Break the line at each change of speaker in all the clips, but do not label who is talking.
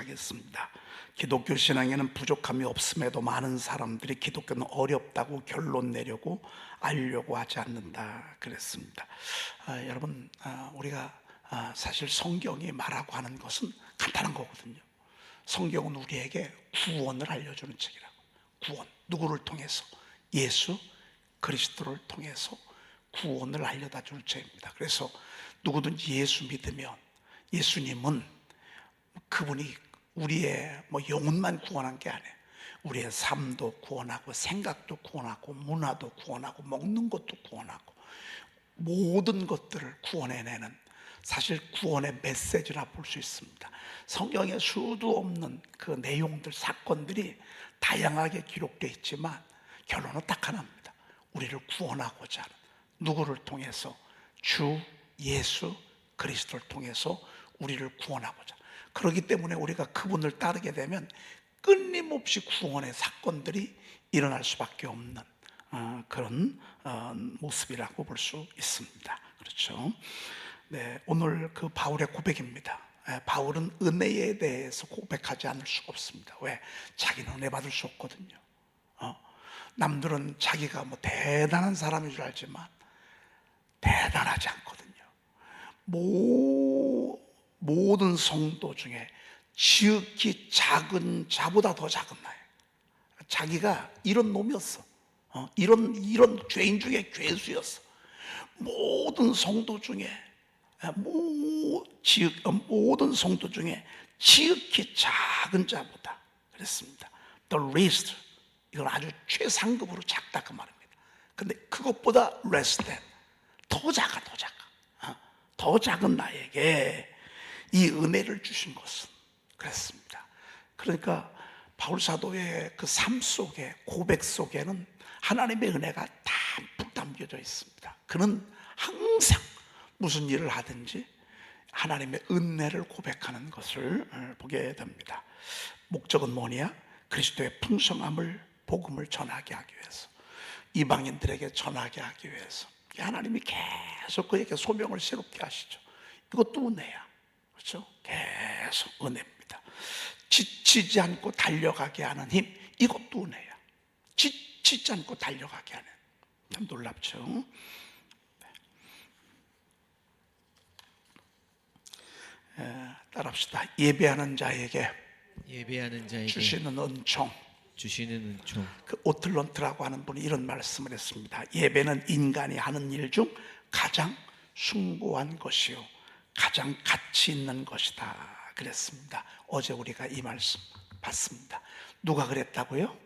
시작하겠습니다. 기독교 신앙에는 부족함이 없음에도 많은 사람들이 기독교는 어렵다고 결론 내려고 알려고 하지 않는다 그랬습니다. 여러분, 우리가 사실 성경이 말하고 하는 것은 간단한 거거든요. 성경은 우리에게 구원을 알려주는 책이라고. 구원, 누구를 통해서? 예수 그리스도를 통해서 구원을 알려다 주는 책입니다. 그래서 누구든지 예수 믿으면, 예수님은 그분이 우리의 영혼만 구원한 게 아니에요. 우리의 삶도 구원하고, 생각도 구원하고, 문화도 구원하고, 먹는 것도 구원하고, 모든 것들을 구원해내는, 사실 구원의 메시지라 볼 수 있습니다. 성경에 수도 없는 그 내용들, 사건들이 다양하게 기록되어 있지만 결론은 딱 하나입니다. 우리를 구원하고자 하는, 누구를 통해서? 주 예수 그리스도를 통해서 우리를 구원하고자. 그렇기 때문에 우리가 그분을 따르게 되면 끊임없이 구원의 사건들이 일어날 수밖에 없는 그런 모습이라고 볼 수 있습니다. 그렇죠? 네, 오늘 그 바울의 고백입니다. 바울은 은혜에 대해서 고백하지 않을 수가 없습니다. 왜? 자기는 은혜 받을 수 없거든요. 남들은 자기가 대단한 사람인 줄 알지만 대단하지 않거든요. 모든 성도 중에 지극히 작은 자보다 더 작은 나예요. 자기가 이런 놈이었어. 이런 죄인 중에 죄수였어. 모든 성도 중에 모든 성도 중에 지극히 작은 자보다 그랬습니다. The least, 이건 아주 최상급으로 작다 그 말입니다. 근데 그것보다 less than, 더 작아. 더 작은 나에게 이 은혜를 주신 것은 그랬습니다. 그러니까 바울 사도의 그 삶 속에, 고백 속에는 하나님의 은혜가 담뿍 담겨져 있습니다. 그는 항상 무슨 일을 하든지 하나님의 은혜를 고백하는 것을 보게 됩니다. 목적은 뭐냐? 그리스도의 풍성함을, 복음을 전하게 하기 위해서, 이방인들에게 전하게 하기 위해서 하나님이 계속 그에게 소명을 새롭게 하시죠. 이것도 은혜야. 그렇죠? 계속 은혜입니다. 지치지 않고 달려가게 하는 힘, 이것도 은혜야. 지치지 않고 달려가게 하는, 참 놀랍죠? 따라합시다. 예배하는 자에게 주시는 은총. 그 오틀런트라고 하는 분이 이런 말씀을 했습니다. 예배는 인간이 하는 일 중 가장 숭고한 것이요 가장 가치 있는 것이다 그랬습니다. 어제 우리가 이 말씀 봤습니다. 누가 그랬다고요?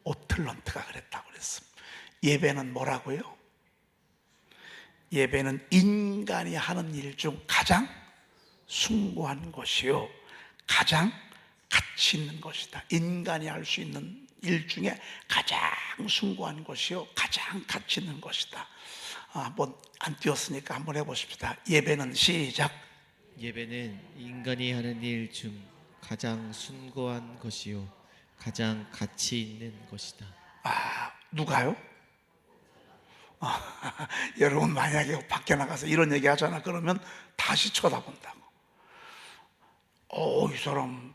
오틀런트가 그랬다고 그랬습니다. 예배는 뭐라고요? 예배는 인간이 하는 일 중 가장 숭고한 것이요 가장 가치 있는 것이다. 인간이 할 수 있는 일 중에 가장 숭고한 것이요 가장 가치 있는 것이다. 한번 안 띄웠으니까 한번 해보십시다. 예배는, 시작.
예배는 인간이 하는 일 중 가장 숭고한 것이요 가장 가치 있는 것이다.
누가요? 여러분 만약에 밖에 나가서 이런 얘기 하잖아. 그러면 다시 쳐다본다고. 이 사람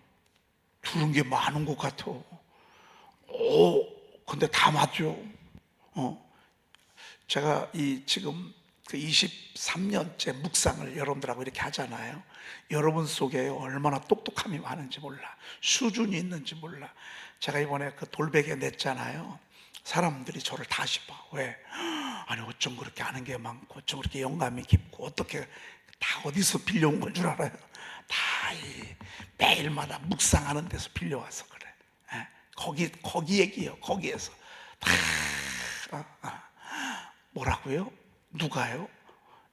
들은 게 많은 것 같아. 근데 다 맞죠. 제가 지금 그 23년째 묵상을 여러분들하고 이렇게 하잖아요. 여러분 속에 얼마나 똑똑함이 많은지 몰라. 수준이 있는지 몰라. 제가 이번에 그 돌베개 냈잖아요. 사람들이 저를 다시 봐. 왜? 아니 어쩜 그렇게 아는 게 많고, 어쩜 그렇게 영감이 깊고, 어떻게 다 어디서 빌려온 건 줄 알아요? 다 매일마다 묵상하는 데서 빌려와서 그래. 거기 얘기요. 거기에서 다 뭐라고요? 누가요?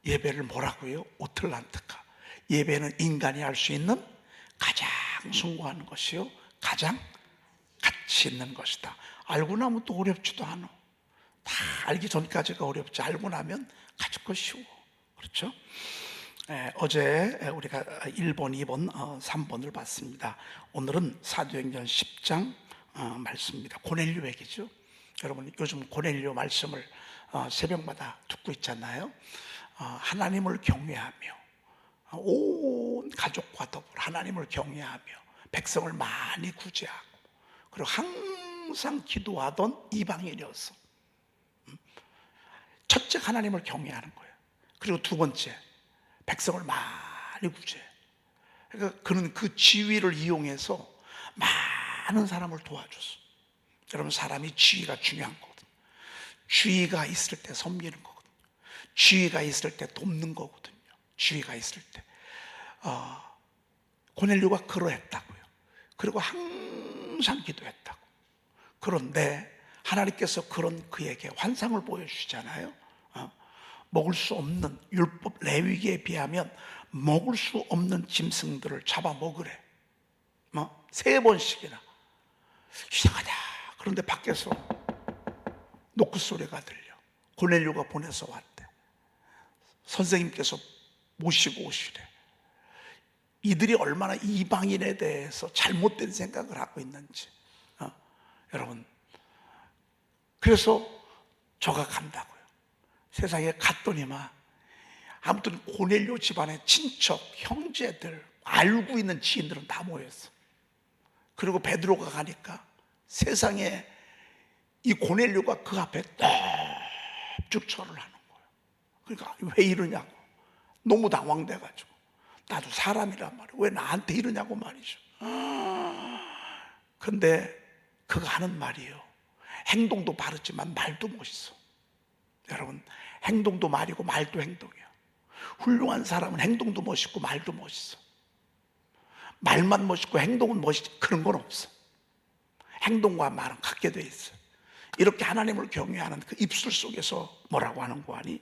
예배를 뭐라고요? 오틀란트가. 예배는 인간이 할 수 있는 가장 숭고한 것이요 가장 가치 있는 것이다. 알고 나면 또 어렵지도 않아. 다 알기 전까지가 어렵지, 알고 나면 가지고 쉬워. 그렇죠? 어제 우리가 1번, 2번, 3번을 봤습니다. 오늘은 사도행전 10장 말씀입니다. 고넬료 얘기죠. 여러분 요즘 고넬료 말씀을 새벽마다 듣고 있잖아요. 하나님을 경외하며 온 가족과 더불어 하나님을 경외하며 백성을 많이 구제하고, 그리고 항상 기도하던 이방인이었어. 첫째, 하나님을 경외하는 거예요. 그리고 두 번째, 백성을 많이 구제해. 그러니까 그는 그 지위를 이용해서 많은 사람을 도와줬어. 여러분, 사람이 지위가 중요한 거거든요. 지위가 있을 때 섬기는 거거든요. 지위가 있을 때 돕는 거거든요. 지위가 있을 때. 고넬료가 그러했다고요. 그리고 항상 기도했다고. 그런데 하나님께서 그런 그에게 환상을 보여주시잖아요. 먹을 수 없는, 율법 레위기에 비하면 먹을 수 없는 짐승들을 잡아 먹으래. 3번씩이나. 이상하다. 그런데 밖에서 노크 소리가 들려. 고넬료가 보내서 왔대. 선생님께서 모시고 오시래. 이들이 얼마나 이방인에 대해서 잘못된 생각을 하고 있는지. 여러분, 그래서 저가 간다고요. 세상에 갔더니만 아무튼 고넬료 집안의 친척, 형제들, 알고 있는 지인들은 다 모였어. 그리고 베드로가 가니까 세상에 이 고넬료가 그 앞에 쭉 절을 하는 거예요. 그러니까 왜 이러냐고. 너무 당황돼가지고. 나도 사람이란 말이야. 왜 나한테 이러냐고 말이죠. 근데 그가 하는 말이에요. 행동도 바르지만 말도 멋있어. 여러분, 행동도 말이고 말도 행동이야. 훌륭한 사람은 행동도 멋있고 말도 멋있어. 말만 멋있고 행동은 멋있지, 그런 건 없어. 행동과 말은 같게 돼 있어. 이렇게 하나님을 경외하는 그 입술 속에서 뭐라고 하는 거 아니?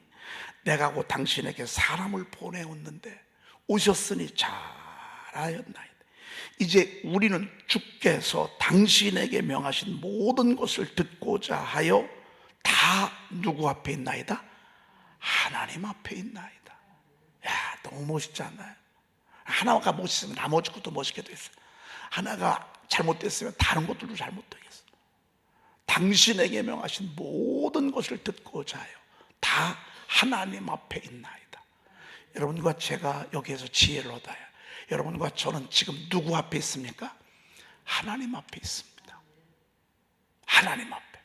내가 곧 당신에게 사람을 보내었는데 오셨으니 잘하였나이다. 이제 우리는 주께서 당신에게 명하신 모든 것을 듣고자 하여 다 누구 앞에 있나이다? 하나님 앞에 있나이다. 야, 너무 멋있지 않나요? 하나가 멋있으면 나머지 것도 멋있게 돼 있어. 하나가 잘못됐으면 다른 것들도 잘못되겠어. 당신에게 명하신 모든 것을 듣고자 하여 다 하나님 앞에 있나이다. 여러분과 제가 여기에서 지혜를 얻어야, 여러분과 저는 지금 누구 앞에 있습니까? 하나님 앞에 있습니다. 하나님 앞에.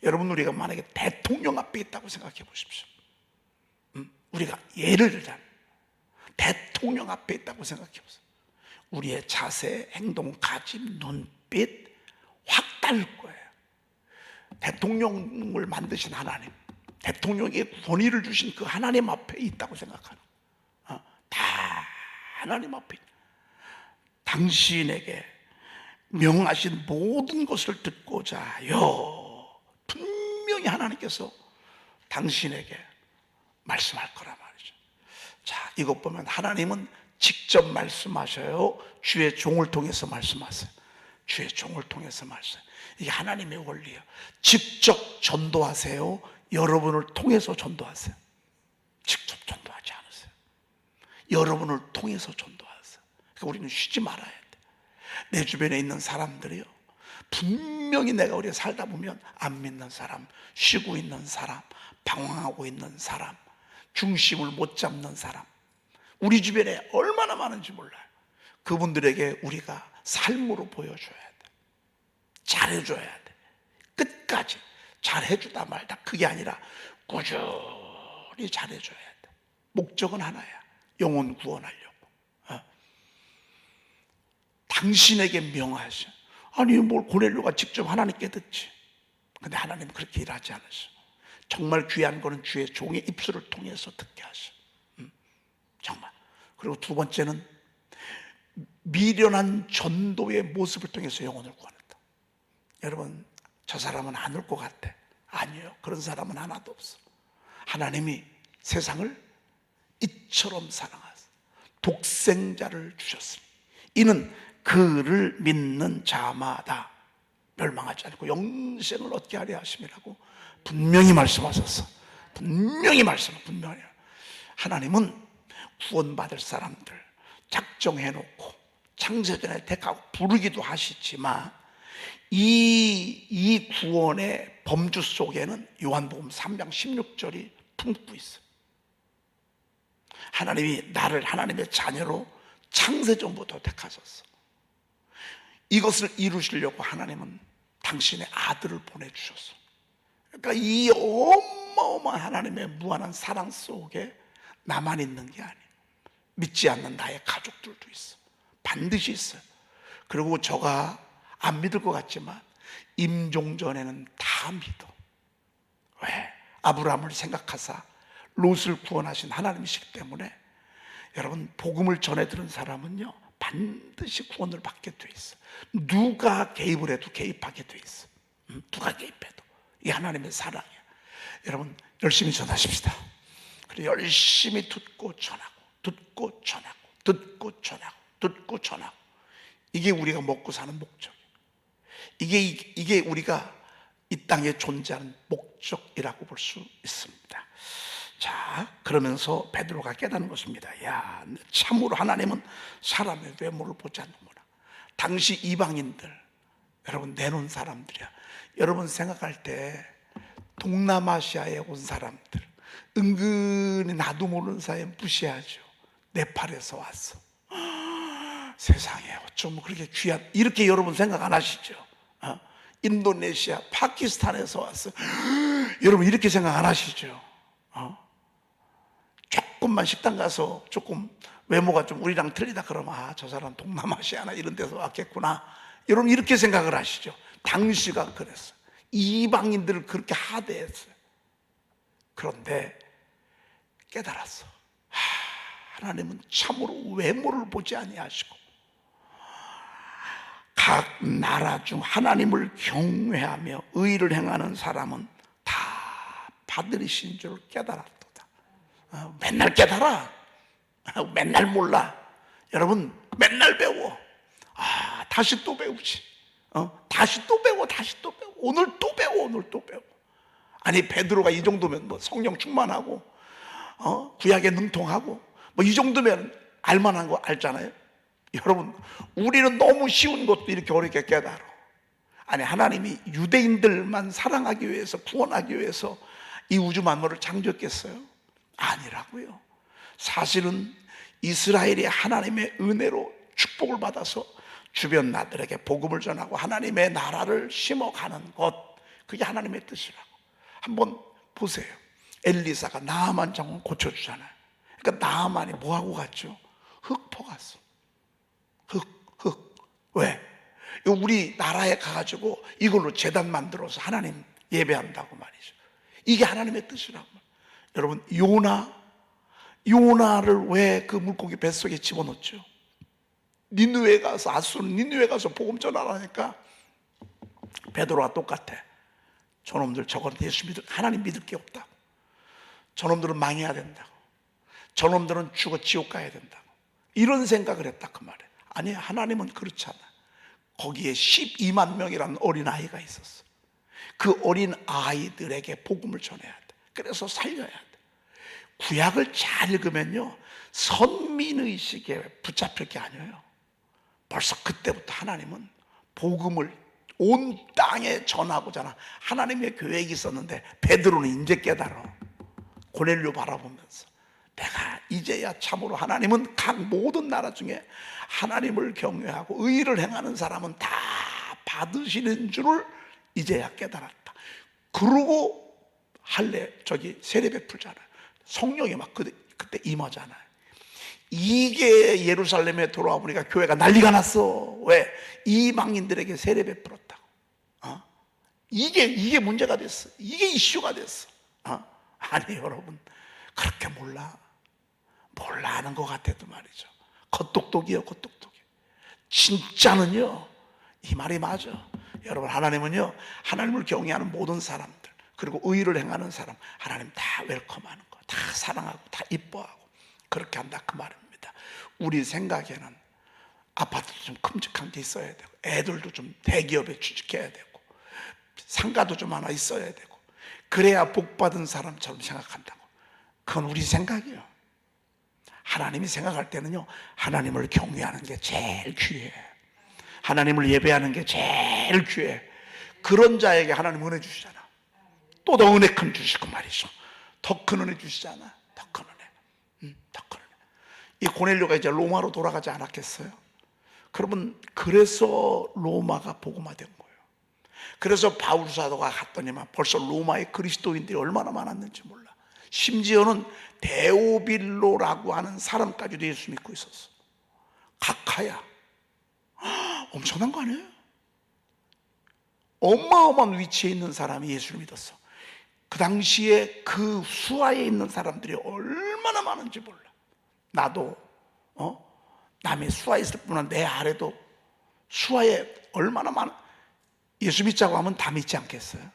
여러분, 우리가 만약에 대통령 앞에 있다고 생각해 보십시오. 우리가 예를 들자면 대통령 앞에 있다고 생각해 보세요. 우리의 자세, 행동, 가짐, 눈빛 확 다를 거예요. 대통령을 만드신 하나님, 대통령에게 권위를 주신 그 하나님 앞에 있다고 생각하는 거예요. 다 하나님 앞에. 당신에게 명하신 모든 것을 듣고자 하여 분명히 하나님께서 당신에게 말씀할 거란 말이죠. 자, 이것 보면 하나님은 직접 말씀하셔요? 주의 종을 통해서 말씀하세요? 주의 종을 통해서 말씀하세요. 이게 하나님의 원리예요. 직접 전도하세요? 여러분을 통해서 전도하세요? 직접 전도하지 않으세요. 여러분을 통해서 전도하세요. 그러니까 우리는 쉬지 말아야 돼. 내 주변에 있는 사람들이요, 분명히 내가 우리가 살다 보면 안 믿는 사람, 쉬고 있는 사람, 방황하고 있는 사람, 중심을 못 잡는 사람, 우리 주변에 얼마나 많은지 몰라요. 그분들에게 우리가 삶으로 보여줘야 돼. 잘해줘야 돼. 끝까지 잘해주다 말다, 그게 아니라 꾸준히 잘해줘야 돼. 목적은 하나야. 영혼 구원하려고. 당신에게 명하셔. 아니, 뭘 고넬료가 직접 하나님께 듣지. 근데 하나님은 그렇게 일하지 않으셔. 정말 귀한 거는 주의 종의 입술을 통해서 듣게 하셔. 정말. 그리고 두 번째는 미련한 전도의 모습을 통해서 영혼을 구원한다. 여러분, 저 사람은 안 올 것 같아. 아니에요. 그런 사람은 하나도 없어. 하나님이 세상을 이처럼 사랑하사 독생자를 주셨으니 이는 그를 믿는 자마다 멸망하지 않고 영생을 얻게 하려 하심이라고 분명히 말씀하셨어. 분명히 분명히. 하나님은 구원받을 사람들 작정해놓고 창세전에 택하고 부르기도 하시지만 이 구원의 범주 속에는 요한복음 3장 16절이 품고 있어요. 하나님이 나를 하나님의 자녀로 창세전부터 택하셨어. 이것을 이루시려고 하나님은 당신의 아들을 보내주셨어. 그러니까 이 어마어마한 하나님의 무한한 사랑 속에 나만 있는 게 아니에요. 믿지 않는 나의 가족들도 있어. 반드시 있어요. 그리고 저가 안 믿을 것 같지만 임종전에는 다 믿어. 왜? 아브라함을 생각하사 롯을 구원하신 하나님이시기 때문에 여러분, 복음을 전해 들은 사람은요 반드시 구원을 받게 돼 있어. 누가 개입을 해도 개입하게 돼 있어. 누가 개입해도. 이 하나님의 사랑이야. 여러분, 열심히 전하십시다. 그리고 열심히 듣고 전하고, 듣고 전하고, 듣고 전하고, 듣고 전하고. 이게 우리가 먹고 사는 목적이에요. 이게 우리가 이 땅에 존재하는 목적이라고 볼 수 있습니다. 자, 그러면서 베드로가 깨닫는 것입니다. 야, 참으로 하나님은 사람의 외모를 보지 않는구나. 당시 이방인들, 여러분 내놓은 사람들이야. 여러분 생각할 때 동남아시아에 온 사람들, 은근히 나도 모르는 사이에 무시하죠. 네팔에서 왔어. 세상에 어쩜 그렇게 귀한, 이렇게 여러분 생각 안 하시죠? 인도네시아, 파키스탄에서 왔어. 여러분 이렇게 생각 안 하시죠? 조금만 식당 가서 조금 외모가 좀 우리랑 틀리다 그러면 저 사람 동남아시아나 이런 데서 왔겠구나. 여러분 이렇게 생각을 하시죠? 당시가 그랬어요. 이방인들을 그렇게 하대했어요. 그런데 깨달았어. 하나님은 참으로 외모를 보지 아니하시고 각 나라 중 하나님을 경외하며 의를 행하는 사람은 다 받으리신 줄 깨달았도다. 맨날 깨달아. 맨날 몰라. 여러분 맨날 배워. 다시 또 배우지. 다시 또 배워. 다시 또 배워. 오늘 또 배워. 오늘 또 배워. 아니 베드로가 이 정도면 뭐 성령 충만하고 구약에 능통하고 뭐 이 정도면 알만한 거 알잖아요. 여러분 우리는 너무 쉬운 것도 이렇게 어렵게 깨달아. 아니 하나님이 유대인들만 사랑하기 위해서, 구원하기 위해서 이 우주 만물을 창조했겠어요? 아니라고요. 사실은 이스라엘이 하나님의 은혜로 축복을 받아서 주변 나들에게 복음을 전하고 하나님의 나라를 심어가는 것, 그게 하나님의 뜻이라고. 한번 보세요. 엘리사가 나아만 장군 고쳐주잖아요. 그러니까 나아만이 뭐하고 갔죠? 흙 퍼갔어. 흙. 왜? 우리 나라에 가가지고 이걸로 제단 만들어서 하나님 예배한다고 말이죠. 이게 하나님의 뜻이라고. 여러분 요나를 왜 그 물고기 뱃속에 집어넣었죠? 니느웨 가서, 아수르는 니느웨 가서 복음 전하라니까 베드로와 똑같아. 저놈들 저거는 예수 믿을, 하나님 믿을 게 없다고. 저놈들은 망해야 된다고. 저놈들은 죽어 지옥 가야 된다고. 이런 생각을 했다 그 말이에요. 아니 하나님은 그렇지 않아. 거기에 12만 명이라는 어린아이가 있었어. 그 어린아이들에게 복음을 전해야 돼. 그래서 살려야 돼. 구약을 잘 읽으면요 선민의식에 붙잡힐 게 아니에요. 벌써 그때부터 하나님은 복음을 온 땅에 전하고자 하나님의 계획이 있었는데 베드로는 이제 깨달아. 고넬료 바라보면서 내가 이제야 참으로 하나님은 각 모든 나라 중에 하나님을 경외하고 의를 행하는 사람은 다 받으시는 줄을 이제야 깨달았다. 그러고 세례 베풀잖아요. 성령이 막 그때 임하잖아요. 이게 예루살렘에 돌아와 보니까 교회가 난리가 났어. 왜? 이방인들에게 세례 베풀었다고. 이게 문제가 됐어. 이게 이슈가 됐어. 아니 여러분 그렇게 몰라 하는 것 같아도 말이죠. 겉똑똑이요 겉똑똑이. 진짜는요 이 말이 맞아. 여러분 하나님은요 하나님을 경외하는 모든 사람들 그리고 의를 행하는 사람 하나님 다 웰컴하는 거, 다 사랑하고 다 이뻐하고 그렇게 한다 그 말입니다. 우리 생각에는 아파트도 좀 큼직한 게 있어야 되고 애들도 좀 대기업에 취직해야 되고 상가도 좀 하나 있어야 되고 그래야 복받은 사람처럼 생각한다고. 그건 우리 생각이에요. 하나님이 생각할 때는요 하나님을 경외하는 게 제일 귀해. 하나님을 예배하는 게 제일 귀해. 그런 자에게 하나님 은혜 주시잖아. 또 더 은혜 큰 주시고 말이죠. 더 큰 은혜 주시잖아. 더 큰 은혜. 더 큰 은혜. 이 고넬료가 이제 로마로 돌아가지 않았겠어요? 그러면 그래서 로마가 복음화된 거예요. 그래서 바울 사도가 갔더니만 벌써 로마의 그리스도인들이 얼마나 많았는지 몰라. 심지어는 데오빌로라고 하는 사람까지도 예수 믿고 있었어. 각하야. 엄청난 거 아니에요? 어마어마한 위치에 있는 사람이 예수를 믿었어. 그 당시에 그 수하에 있는 사람들이 얼마나 많은지 몰라. 나도 남의 수하에 있을 뿐만 내 아래도 수하에 얼마나 많아. 예수 믿자고 하면 다 믿지 않겠어요?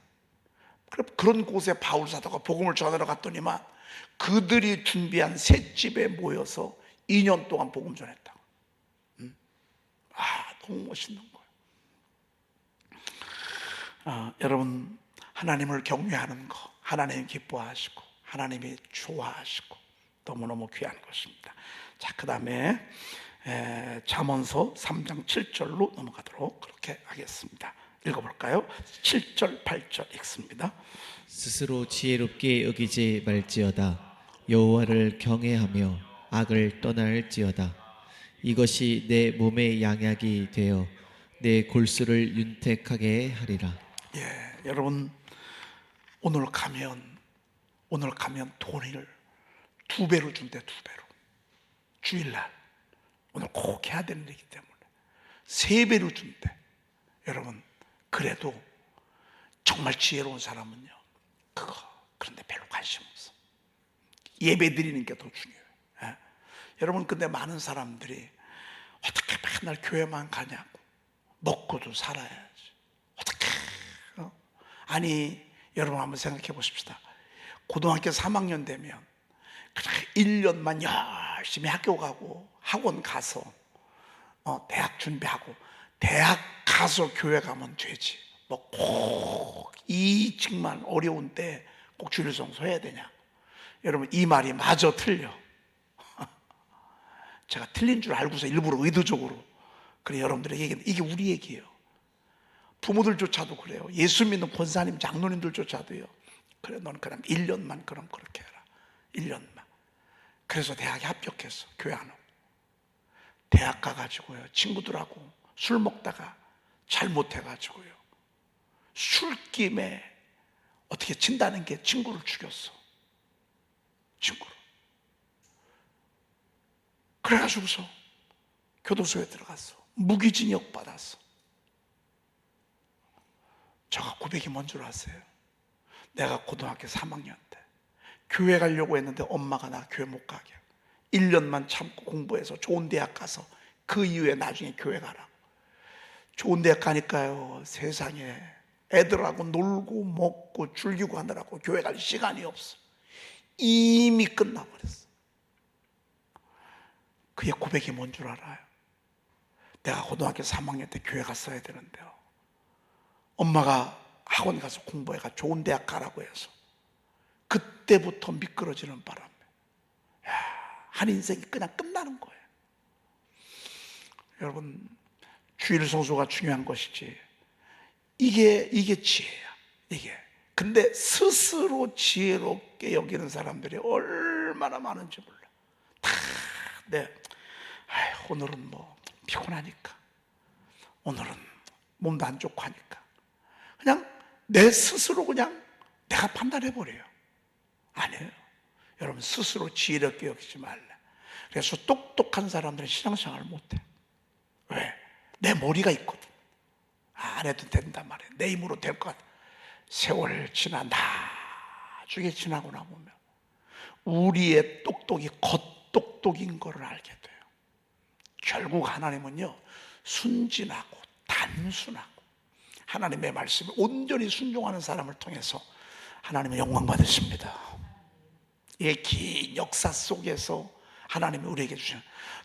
그런 곳에 바울 사도가 복음을 전하러 갔더니만 그들이 준비한 셋집에 모여서 2년 동안 복음 전했다. 너무 멋있는 거예요. 여러분, 하나님을 경외하는 거, 하나님이 기뻐하시고 하나님이 좋아하시고 너무너무 귀한 것입니다. 자, 그 다음에 잠언서 3장 7절로 넘어가도록 그렇게 하겠습니다. 읽어볼까요? 7절 8절 읽습니다.
스스로 지혜롭게 여기지 말지어다. 여호와를 경외하며 악을 떠날지어다. 이것이 내 몸의 양약이 되어 내 골수를 윤택하게 하리라.
여러분, 오늘 가면 돈을 2배로 준대. 2배로. 주일날 오늘 꼭 해야 되는 일이기 때문에 3배로 준대. 여러분, 그래도 정말 지혜로운 사람은요, 그런데 별로 관심 없어. 예배 드리는 게 더 중요해요. 여러분, 근데 많은 사람들이 어떻게 맨날 교회만 가냐고. 먹고도 살아야지. 어떻게? 아니, 여러분 한번 생각해 보십시다. 고등학교 3학년 되면 그냥 1년만 열심히 학교 가고 학원 가서 대학 준비하고 대학 가서 교회 가면 되지. 뭐 꼭 이 정말 어려운 때 꼭 주일 성수해야 되냐? 여러분, 이 말이 마저 틀려. 제가 틀린 줄 알고서 일부러 의도적으로 그래 여러분들에게 얘기했는데 이게 우리 얘기예요. 부모들조차도 그래요. 예수 믿는 권사님, 장로님들조차도요. 그래, 넌 그럼 1년만 그럼 그렇게 해라. 1년만. 그래서 대학에 합격했어. 교회 안 오고. 대학 가가지고요, 친구들하고 술 먹다가 잘못해가지고요, 술김에 어떻게 친다는 게 친구를 죽였어. 친구를. 그래가지고서 교도소에 들어갔어. 무기징역 받았어. 저가 고백이 뭔 줄 아세요? 내가 고등학교 3학년 때 교회 가려고 했는데 엄마가 나 교회 못 가게 1년만 참고 공부해서 좋은 대학 가서 그 이후에 나중에 교회 가라고. 좋은 대학 가니까요, 세상에 애들하고 놀고 먹고 즐기고 하느라고 교회 갈 시간이 없어. 이미 끝나버렸어. 그의 고백이 뭔 줄 알아요? 내가 고등학교 3학년 때 교회 갔어야 되는데요, 엄마가 학원 가서 공부해가 좋은 대학 가라고 해서 그때부터 미끄러지는 바람에 한 인생이 그냥 끝나는 거예요. 여러분, 주일 성수가 중요한 것이지 이게 지혜야. 이게. 근데 스스로 지혜롭게 여기는 사람들이 얼마나 많은지 몰라. 다 오늘은 뭐 피곤하니까, 오늘은 몸도 안 좋고 하니까 그냥 내 스스로 그냥 내가 판단해버려요. 아니에요. 여러분, 스스로 지혜롭게 여기지 말래. 그래서 똑똑한 사람들은 신앙생활을 못해. 왜? 내 머리가 있거든. 안 해도 된단 말이에요. 내 힘으로 될 것 같아. 세월 지나 나중에 지나고 나보면 우리의 똑똑이 겉똑똑인 거를 알게 돼요. 결국 하나님은요, 순진하고 단순하고 하나님의 말씀에 온전히 순종하는 사람을 통해서 하나님의 영광 받으십니다. 이 긴 역사 속에서 하나님이 우리에게 주신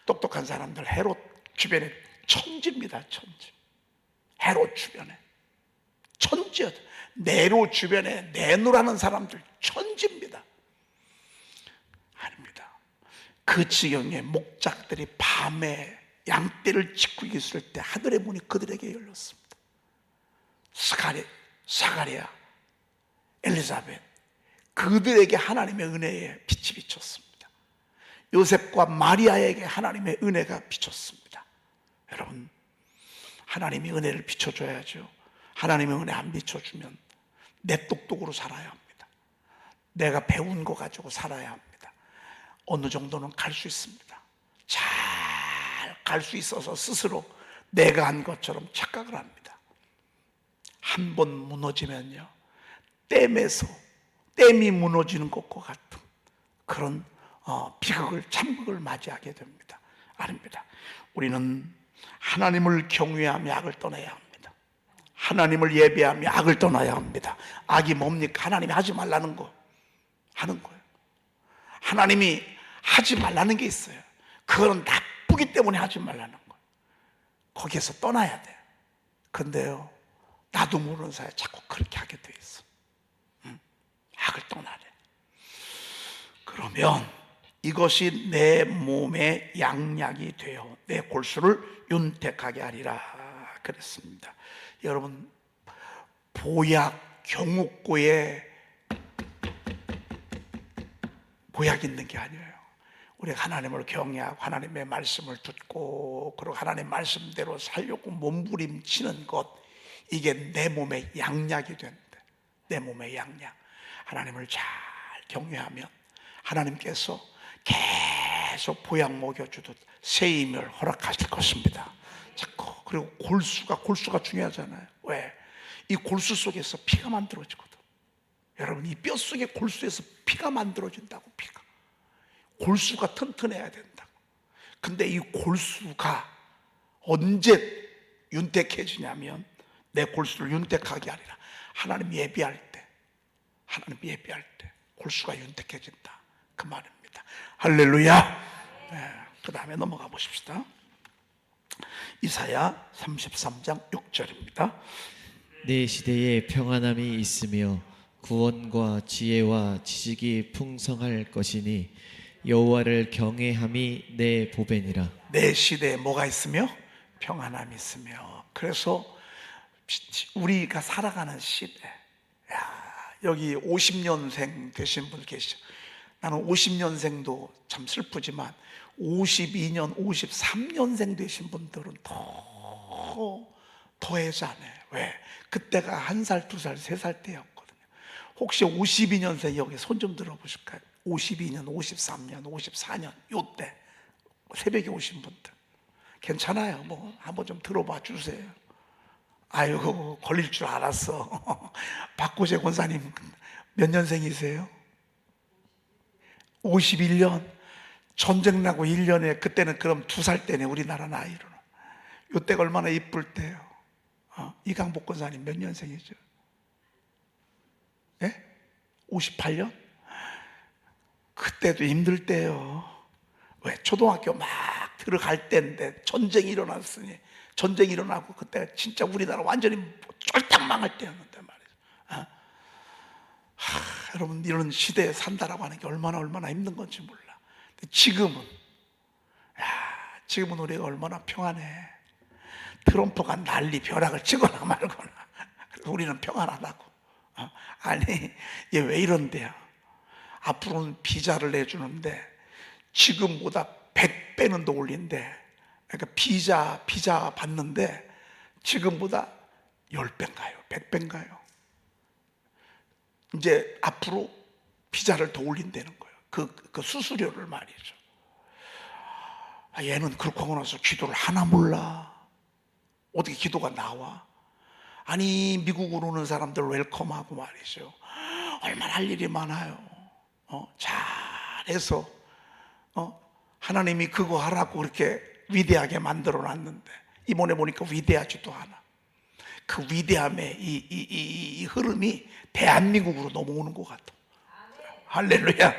똑똑한 사람들, 헤롯 주변에 천지입니다. 천지. 헤롯 주변에 천지였. 네로 주변에 네노라는 사람들 천지입니다. 아닙니다. 그 지경에 목작들이 밤에 양떼를 짓고 있을 때 하늘의 문이 그들에게 열렸습니다. 사가랴, 엘리사벳, 그들에게 하나님의 은혜의 빛이 비쳤습니다. 요셉과 마리아에게 하나님의 은혜가 비쳤습니다. 여러분, 하나님이 은혜를 비춰줘야죠. 하나님의 은혜 안 비춰주면 내 똑똑으로 살아야 합니다. 내가 배운 거 가지고 살아야 합니다. 어느 정도는 갈 수 있습니다. 잘 갈 수 있어서 스스로 내가 한 것처럼 착각을 합니다. 한 번 무너지면요, 댐이 무너지는 것과 같은 그런 비극을, 참극을 맞이하게 됩니다. 아닙니다. 우리는 하나님을 경외하며 악을 떠나야 합니다. 하나님을 예배하며 악을 떠나야 합니다. 악이 뭡니까? 하나님이 하지 말라는 거 하는 거예요. 하나님이 하지 말라는 게 있어요. 그거는 나쁘기 때문에 하지 말라는 거예요. 거기에서 떠나야 돼요. 근데요, 나도 모르는 사이에 자꾸 그렇게 하게 돼 있어. 악을 떠나래. 그러면 이것이 내 몸의 양약이 되어 내 골수를 윤택하게 하리라 그랬습니다. 여러분, 보약, 경옥고에 보약 있는 게 아니에요. 우리가 하나님을 경외하고 하나님의 말씀을 듣고 그리고 하나님 말씀대로 살려고 몸부림치는 것, 이게 내 몸의 양약이 된대. 내 몸의 양약. 하나님을 잘 경외하면 하나님께서 계속 보약 먹여주듯 새 힘을 허락하실 것입니다. 자꾸. 그리고 골수가 중요하잖아요. 왜? 이 골수 속에서 피가 만들어지거든. 여러분, 이 뼈 속의 골수에서 피가 만들어진다고. 피가, 골수가 튼튼해야 된다고. 근데 이 골수가 언제 윤택해지냐면 내 골수를 윤택하게 하리라. 하나님 예비할 때 골수가 윤택해진다, 그 말입니다. 할렐루야. 네, 그 다음에 넘어가 보십시다. 이사야 33장 6절입니다.
내 시대에 평안함이 있으며 구원과 지혜와 지식이 풍성할 것이니 여호와를 경외함이 내 보배니라.
내 시대에 뭐가 있으며? 평안함이 있으며. 그래서 우리가 살아가는 시대, 여기 50년생 되신 분 계시죠? 나는 50년생도 참 슬프지만 52년, 53년생 되신 분들은 더 해자네. 왜? 그때가 1살, 2살, 3살 때였거든요. 혹시 52년생 여기 손 좀 들어보실까요? 52년, 53년, 54년 요때 새벽에 오신 분들 괜찮아요. 뭐 한번 좀 들어봐 주세요. 아이고, 걸릴 줄 알았어. 박구재 권사님 몇 년생이세요? 51년. 전쟁 나고 1년에, 그때는 그럼 2살 때네, 우리나라 나이로는. 요때가 얼마나 이쁠 때요. 이강복 권사님 몇 년생이죠? 예? 58년? 그때도 힘들 때요. 왜? 초등학교 막 들어갈 때인데 전쟁이 일어났으니, 전쟁이 일어나고 그때 진짜 우리나라 완전히 쫄딱 망할 때였는데 말이죠. 여러분, 이런 시대에 산다라고 하는 게 얼마나 힘든 건지 몰라. 근데 지금은 우리가 얼마나 평안해. 트럼프가 난리 벼락을 치거나 말거나 우리는 평안하다고. 아니, 얘 왜 이런데요? 앞으로는 비자를 내주는데 지금보다 100배는 더 올린대. 그러니까 비자 받는데 지금보다 10배인가요? 100배인가요? 이제 앞으로 비자를 더 올린다는 거예요. 그 수수료를 말이죠. 얘는 그렇게 하고 나서 기도를 하나 몰라. 어떻게 기도가 나와? 아니, 미국으로 오는 사람들 웰컴하고 말이죠. 얼마나 할 일이 많아요. 잘해서 하나님이 그거 하라고 그렇게 위대하게 만들어 놨는데 이번에 보니까 위대하지도 않아. 그 위대함의 이 흐름이 대한민국으로 넘어오는 것 같아. 할렐루야.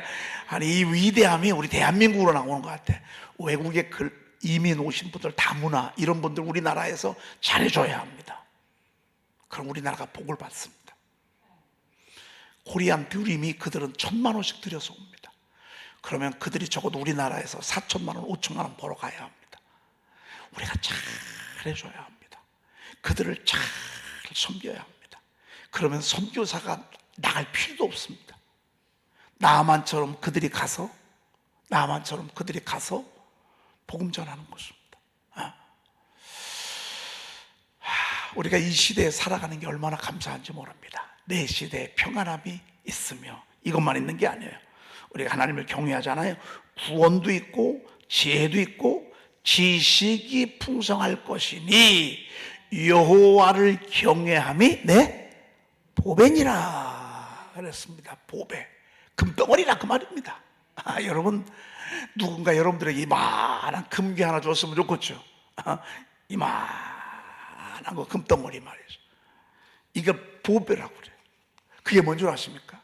아니, 이 위대함이 우리 대한민국으로 나오는 것 같아. 외국에 이민 오신 분들, 다문화 이런 분들 우리나라에서 잘해줘야 합니다. 그럼 우리나라가 복을 받습니다. 코리안 드림이 그들은 1,000만 원씩 들여서 옵니다. 그러면 그들이 적어도 우리나라에서 4천만 원, 5천만 원 벌어가야 합니다. 우리가 잘해줘야 합니다. 그들을 잘 섬겨야 합니다. 그러면 선교사가 나갈 필요도 없습니다. 나만처럼 그들이 가서 나만처럼 그들이 가서 복음 전하는 것입니다. 우리가 이 시대에 살아가는 게 얼마나 감사한지 모릅니다. 내 시대에 평안함이 있으며, 이것만 있는 게 아니에요. 우리가 하나님을 경외하잖아요. 구원도 있고 지혜도 있고 지식이 풍성할 것이니 여호와를 경외함이 내 보배니라 그랬습니다. 보배, 금덩어리라 그 말입니다. 여러분, 누군가 여러분들에게 이만한 금괴 하나 줬으면 좋겠죠. 이만한 거 금덩어리 말이죠. 이걸 보배라고 그래요. 그게 뭔 줄 아십니까?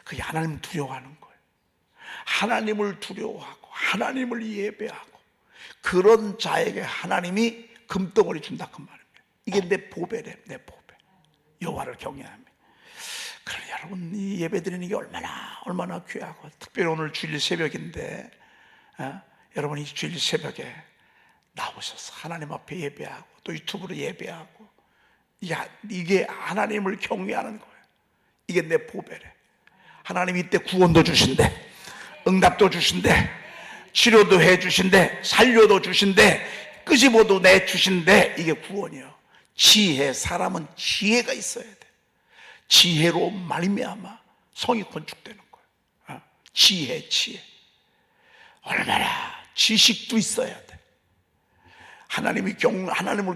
그게 하나님을 두려워하는 거예요. 하나님을 두려워하고 하나님을 예배하고 그런 자에게 하나님이 금덩어리 준다 그 말입니다. 이게 내 보배래, 내 보배. 여호와를 경외하며. 그러니 여러분, 이 예배 드리는 게 얼마나 귀하고, 특별히 오늘 주일 새벽인데 여러분 이 주일 새벽에 나오셔서 하나님 앞에 예배하고 또 유튜브로 예배하고, 이게 하나님을 경외하는 거예요. 이게 내 보배래. 하나님이 이때 구원도 주신대, 응답도 주신대, 치료도 해주신대, 살려도 주신대, 끄집어도 내주신대. 이게 구원이요. 지혜, 사람은 지혜가 있어야 돼. 지혜로 말미암아 성이 건축되는 거예요. 지혜. 얼마나 지식도 있어야 돼. 하나님을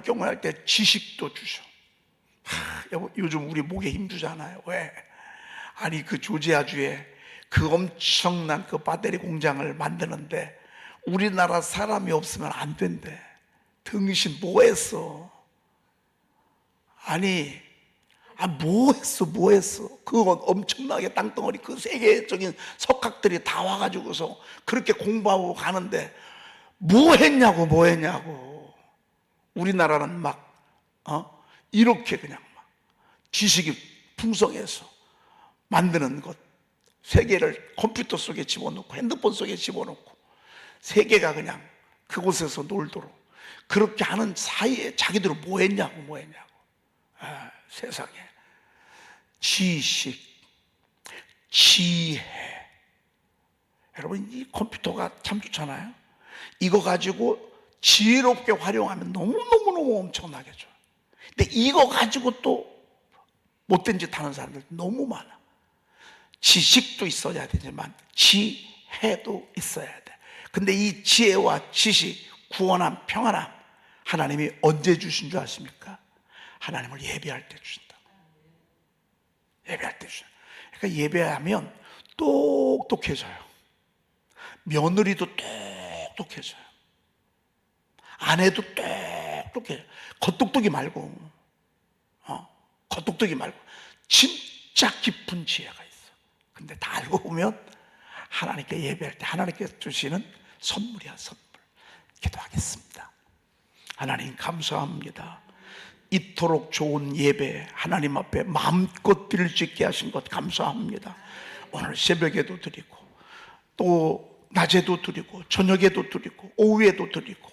경외할 때 지식도 주셔. 요즘 우리 목에 힘주잖아요. 왜? 아니, 그 조지아주에 그 엄청난 그 배터리 공장을 만드는데 우리나라 사람이 없으면 안 된대. 등신 뭐 했어? 아니, 뭐 했어? 그건 엄청나게 땅덩어리, 그 세계적인 석학들이 다 와가지고서 그렇게 공부하고 가는데 뭐 했냐고. 우리나라는 이렇게 그냥 지식이 풍성해서 만드는 것, 세계를 컴퓨터 속에 집어넣고 핸드폰 속에 집어넣고 세계가 그냥 그곳에서 놀도록 그렇게 하는 사이에 자기들은 뭐 했냐고. 세상에 지식, 지혜. 여러분, 이 컴퓨터가 참 좋잖아요. 이거 가지고 지혜롭게 활용하면 너무너무 엄청나게 좋아요. 근데 이거 가지고 또 못된 짓 하는 사람들 너무 많아. 지식도 있어야 되지만 지혜도 있어야 돼. 근데 이 지혜와 지식, 구원함, 평안함, 하나님이 언제 주신 줄 아십니까? 하나님을 예배할 때 주신다. 예배할 때 주신다. 그러니까 예배하면 똑똑해져요. 며느리도 똑똑해져요. 아내도 똑똑해져요. 겉똑똑이 말고, 겉똑똑이 말고 진짜 깊은 지혜가 있어. 근데 다 알고 보면 하나님께 예배할 때 하나님께 주시는 선물이야, 선물. 기도하겠습니다. 하나님 감사합니다. 이토록 좋은 예배 하나님 앞에 마음껏 드릴 수 있게 하신 것 감사합니다. 오늘 새벽에도 드리고 또 낮에도 드리고 저녁에도 드리고 오후에도 드리고,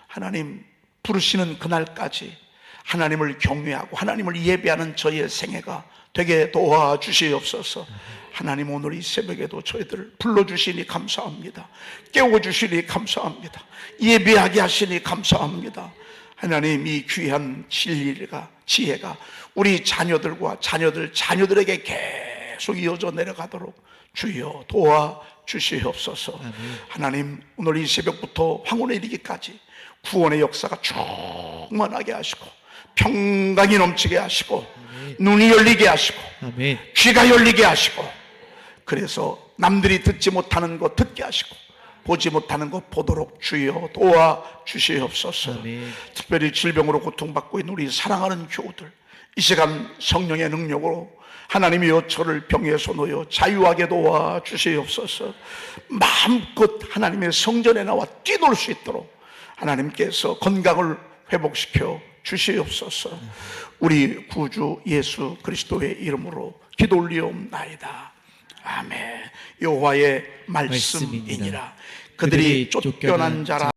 하나님 부르시는 그날까지 하나님을 경외하고 하나님을 예배하는 저의 생애가 되게 도와주시옵소서. 하나님, 오늘 이 새벽에도 저희들을 불러주시니 감사합니다. 깨워주시니 감사합니다. 예배하게 하시니 감사합니다. 하나님, 이 귀한 지혜가 우리 자녀들과 자녀들에게 계속 이어져 내려가도록 주여 도와주시옵소서. 하나님, 오늘 이 새벽부터 황혼에 이르기까지 구원의 역사가 충만하게 하시고 평강이 넘치게 하시고 눈이 열리게 하시고 귀가 열리게 하시고, 그래서 남들이 듣지 못하는 것 듣게 하시고 보지 못하는 것 보도록 주여 도와주시옵소서. 특별히 질병으로 고통받고 있는 우리 사랑하는 교우들, 이 시간 성령의 능력으로 하나님이여 저를 병에서 놓여 자유하게 도와주시옵소서. 마음껏 하나님의 성전에 나와 뛰놀 수 있도록 하나님께서 건강을 회복시켜 주시옵소서. 우리 구주 예수 그리스도의 이름으로 기도 올리옵나이다. 아멘. 여호와의 말씀이니라. 그들이 쫓겨난 자라